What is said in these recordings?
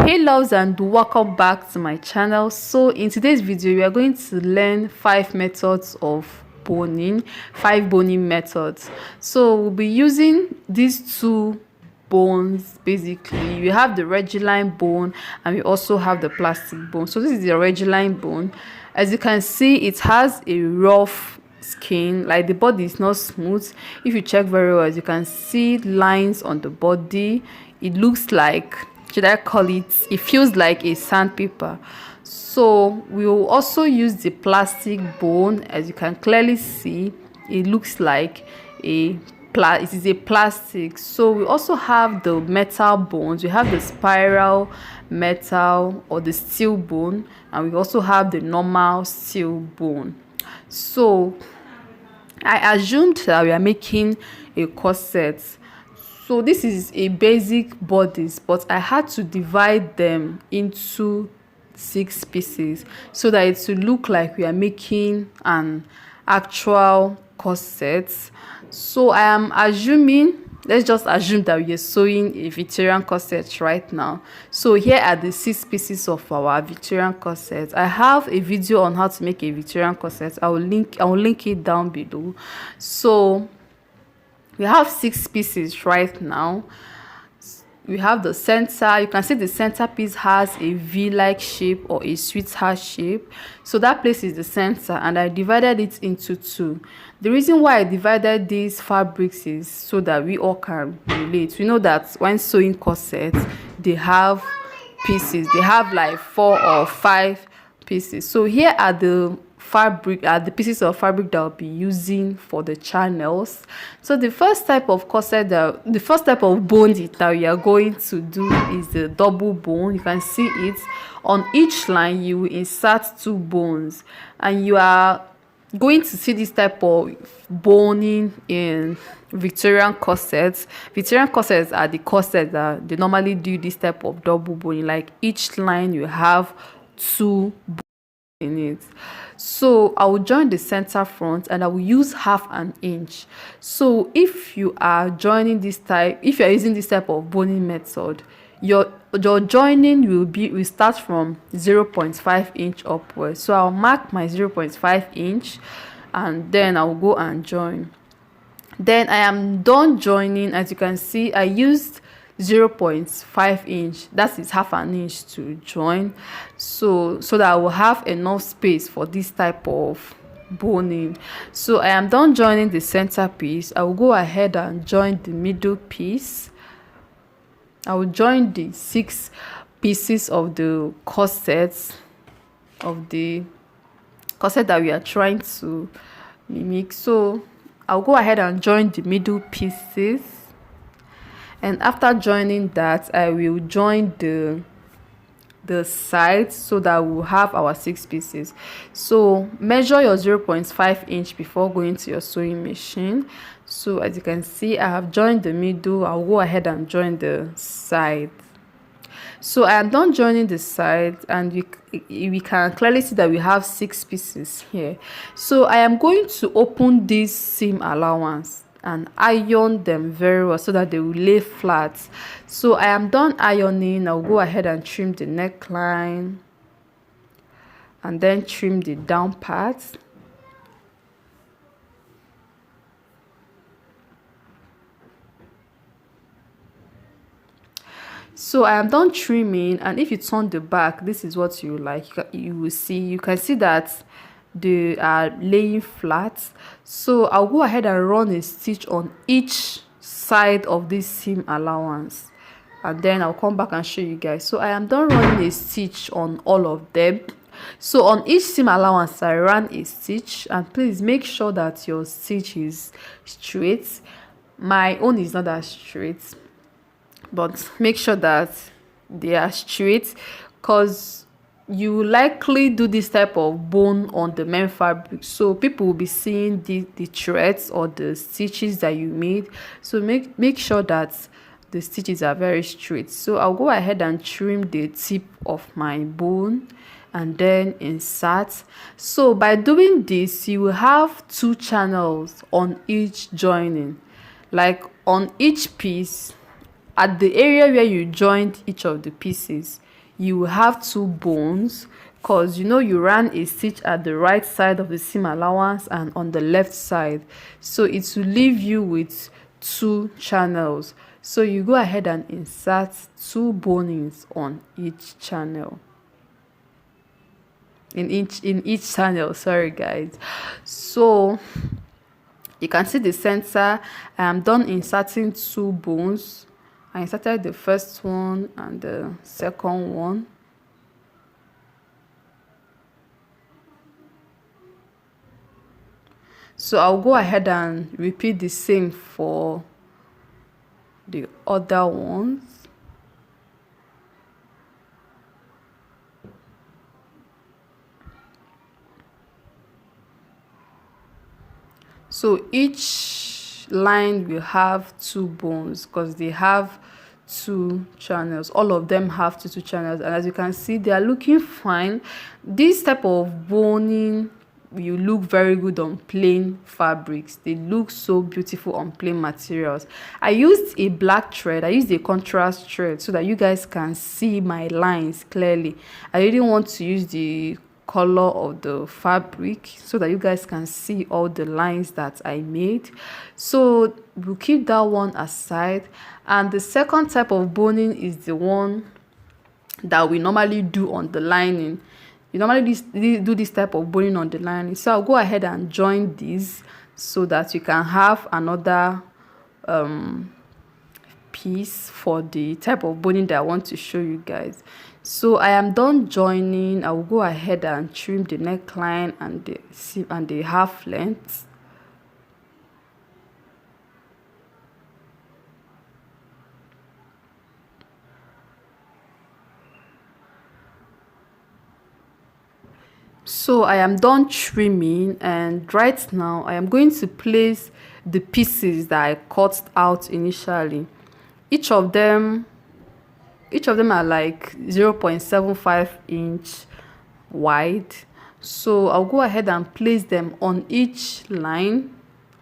Hey loves, and welcome back to my channel. So in today's video we are going to learn 5 boning methods. So we'll be using these two bones. Basically, we have the rigilene bone and we also have the plastic bone. So this is the rigilene bone. As you can see, it has a rough skin, like the body is not smooth. If you check very well, as you can see lines on the body. It looks like, should I call it feels like a sandpaper. So we will also use the plastic bone. As you can clearly see, it looks like it is a plastic. So we also have the metal bones. We have the spiral metal or the steel bone, and we also have the normal steel bone. So I assumed that we are making a corset. So this is a basic bodice, but I had to divide them into 6 pieces so that it will look like we are making an actual corset. So I am assuming, let's just assume that we are sewing a Victorian corset right now. So here are the 6 pieces of our Victorian corset. I have a video on how to make a Victorian corset. I will link it down below. So we have 6 pieces right now. We have the center. You can see the center piece has a V-like shape or a sweetheart shape. So that place is the center, and I divided it into 2. The reason why I divided these fabrics is so that we all can relate. We know that when sewing corsets, they have pieces. They have like 4 or 5 pieces. So here are the pieces of fabric that I'll be using for the channels. So the first type of bone that we are going to do is the double bone. You can see it on each line. You will insert 2 bones, and you are going to see this type of boning in Victorian corsets. Victorian corsets are the corsets that they normally do this type of double boning. Like each line you have 2 bones in it. So I will join the center front and I will use 1/2 inch. So if you are using this type of boning method, your joining will start from 0.5 inch upwards. So I'll mark my 0.5 inch and then I'll go and join. Then I am done joining. As you can see, I used 0.5 inch, that is 1/2 inch to join, so that I will have enough space for this type of boning. So I am done joining the center piece. I will go ahead and join the middle piece. I will join the 6 pieces of the corset that we are trying to mimic. So I'll go ahead and join the middle pieces. And after joining that, I will join the sides so that we'll have our 6 pieces. So measure your 0.5 inch before going to your sewing machine. So as you can see, I have joined the middle. I'll go ahead and join the side. So I am done joining the side, and we can clearly see that we have 6 pieces here. So I am going to open this seam allowance and iron them very well so that they will lay flat. So I am done ironing. I'll go ahead and trim the neckline and then trim the down part. So I am done trimming, and if you turn the back, this is what you will see. You can see that they are laying flat. So I'll go ahead and run a stitch on each side of this seam allowance, and then I'll come back and show you guys. So I am done running a stitch on all of them. So on each seam allowance I ran a stitch, and please make sure that your stitch is straight. My own is not that straight, but make sure that they are straight, because you likely do this type of bone on the main fabric, so people will be seeing the threads or the stitches that you made. So make sure that the stitches are very straight. So I'll go ahead and trim the tip of my bone and then insert. So by doing this, you will have 2 channels on each joining. Like on each piece, at the area where you joined each of the pieces, you will have two bones, because you know you ran a stitch at the right side of the seam allowance and on the left side, so it will leave you with two channels. So you go ahead and insert two bonings on each channel, in each channel, sorry guys. So you can see the center. I am done inserting two bones. I inserted the first one and the second one. So I'll go ahead and repeat the same for the other ones. So each line will have two bones because they have two channels. All of them have two channels, and as you can see, they are looking fine. This type of boning will look very good on plain fabrics. They look so beautiful on plain materials. I used a black thread. I used a contrast thread so that you guys can see my lines clearly. I didn't want to use the color of the fabric so that you guys can see all the lines that I made. So we'll keep that one aside. And the second type of boning is the one that we normally do on the lining. You normally do this type of boning on the lining. So I'll go ahead and join these so that you can have another piece for the type of boning that I want to show you guys. So I am done joining. I will go ahead and trim the neckline and the seam and the half length. So I am done trimming, and right now I am going to place the pieces that I cut out initially. Each of them are like 0.75 inch wide. So I'll go ahead and place them on each line,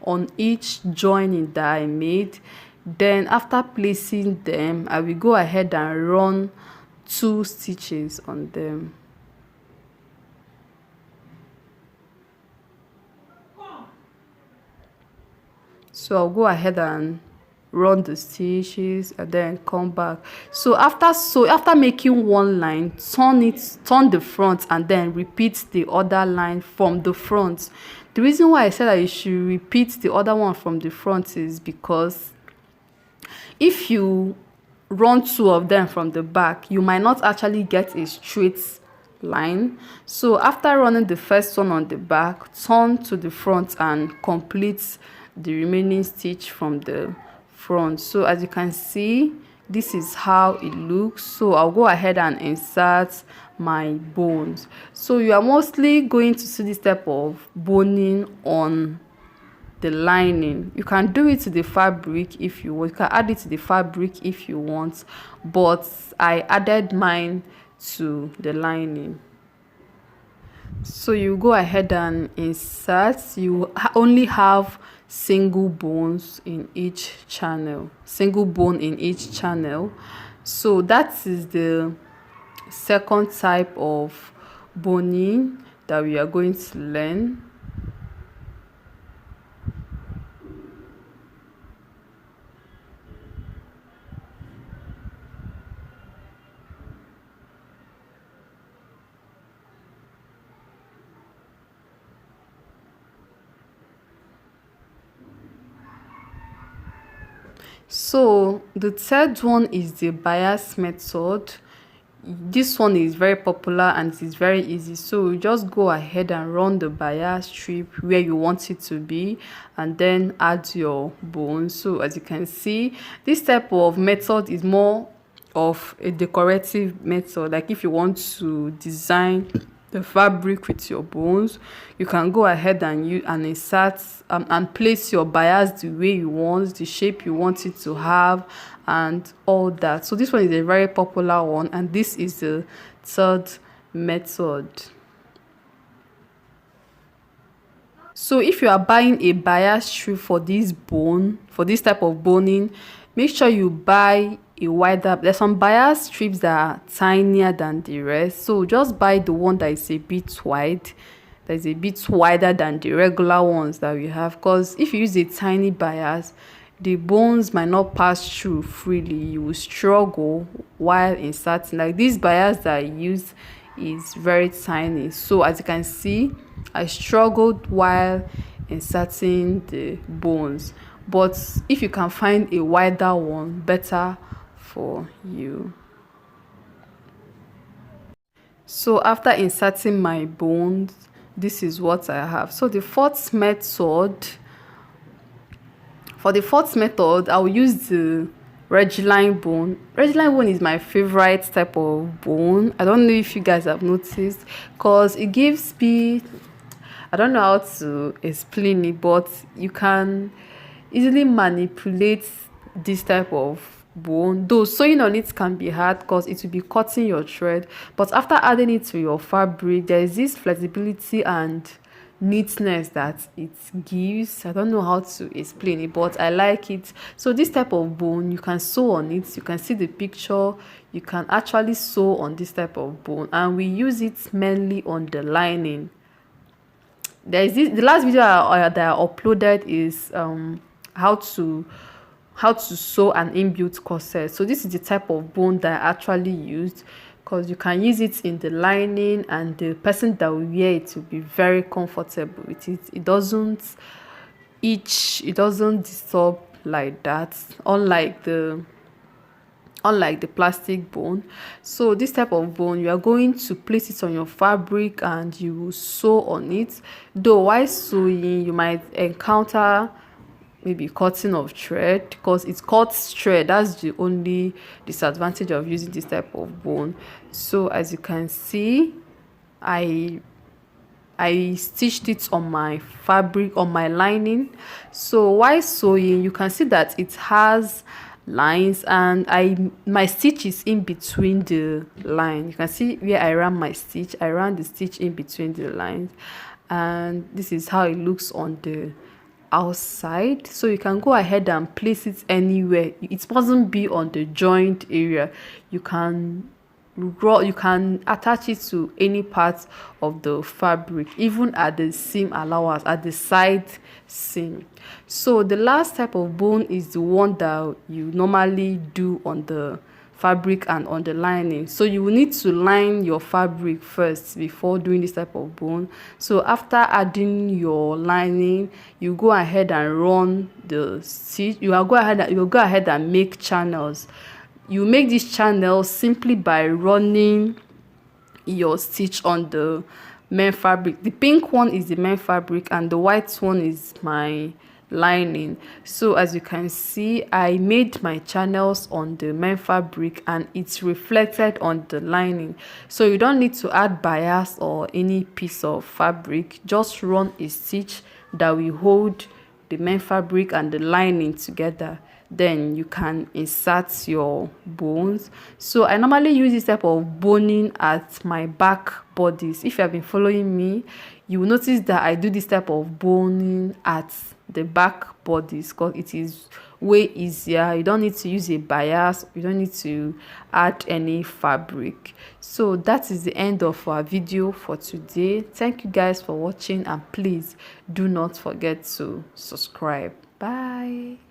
on each joining that I made. Then after placing them, I will go ahead and run 2 stitches on them. So I'll go ahead and run the stitches and then come back. So after making one line, turn the front and then repeat the other line from the front. The reason why I said that you should repeat the other one from the front is because if you run 2 of them from the back, you might not actually get a straight line. So after running the first one on the back, turn to the front and complete the remaining stitch from the front. So as you can see, this is how it looks. So I'll go ahead and insert my bones. So you are mostly going to see this type of boning on the lining. You can do it to the fabric if you want. You can add it to the fabric if you want, but I added mine to the lining. So you go ahead and insert. You only have single bones in each channel, single bone in each channel. So that is the second type of boning that we are going to learn. So the third one is the bias method. This one is very popular and it is very easy. So you just go ahead and run the bias strip where you want it to be and then add your bones. So as you can see, this type of method is more of a decorative method. Like if you want to design the fabric with your bones, you can go ahead and insert and place your bias the way you want, the shape you want it to have, and all that. So this one is a very popular one, and this is the third method. So if you are buying a bias strip for this type of boning, make sure you buy a wider, there's some bias strips that are tinier than the rest, so just buy the one that is a bit wide, that is a bit wider than the regular ones that we have, because if you use a tiny bias, the bones might not pass through freely. You will struggle while inserting. Like this bias that I use is very tiny, so as you can see, I struggled while inserting the bones. But if you can find a wider one, better for you. So after inserting my bones, this is what I have. So the fourth method, for the fourth method, I will use the rigilene bone. Rigilene bone is my favorite type of bone. I don't know if you guys have noticed, because it gives me, I don't know how to explain it, but you can easily manipulate this type of bone, though sewing on it can be hard because it will be cutting your thread, but after adding it to your fabric, there is this flexibility and neatness that it gives. I don't know how to explain it, but I like it. So this type of bone, you can sew on it. You can see the picture. You can actually sew on this type of bone, and we use it mainly on the lining. There is this, the last video that I uploaded is how to sew an inbuilt corset. So this is the type of bone that I actually used, because you can use it in the lining, and the person that will wear it will be very comfortable with it. It doesn't itch, it doesn't disturb like that, unlike the plastic bone. So this type of bone, you are going to place it on your fabric and you will sew on it. Though while sewing, you might encounter maybe cutting of thread, because it cuts thread. That's the only disadvantage of using this type of bone. So as you can see, I stitched it on my fabric, on my lining. So while sewing, you can see that it has lines, and my stitch is in between the line. You can see where I ran my stitch. I ran the stitch in between the lines, and this is how it looks on the outside. So you can go ahead and place it anywhere. It mustn't be on the joint area. You can attach it to any part of the fabric, even at the seam allowance, at the side seam. So the last type of bone is the one that you normally do on the fabric and on the lining. So you will need to line your fabric first before doing this type of bone. So after adding your lining, you go ahead and run the stitch. You will go ahead and make channels. You make these channels simply by running your stitch on the main fabric. The pink one is the main fabric and the white one is my lining. So as you can see, I made my channels on the main fabric and it's reflected on the lining. So you don't need to add bias or any piece of fabric. Just run a stitch that will hold the main fabric and the lining together. Then you can insert your bones. So I normally use this type of boning at my back bodies. If you have been following me, you will notice that I do this type of boning at the back bodies because it is way easier. You don't need to use a bias, you don't need to add any fabric. So that is the end of our video for today. Thank you guys for watching, and please do not forget to subscribe. Bye.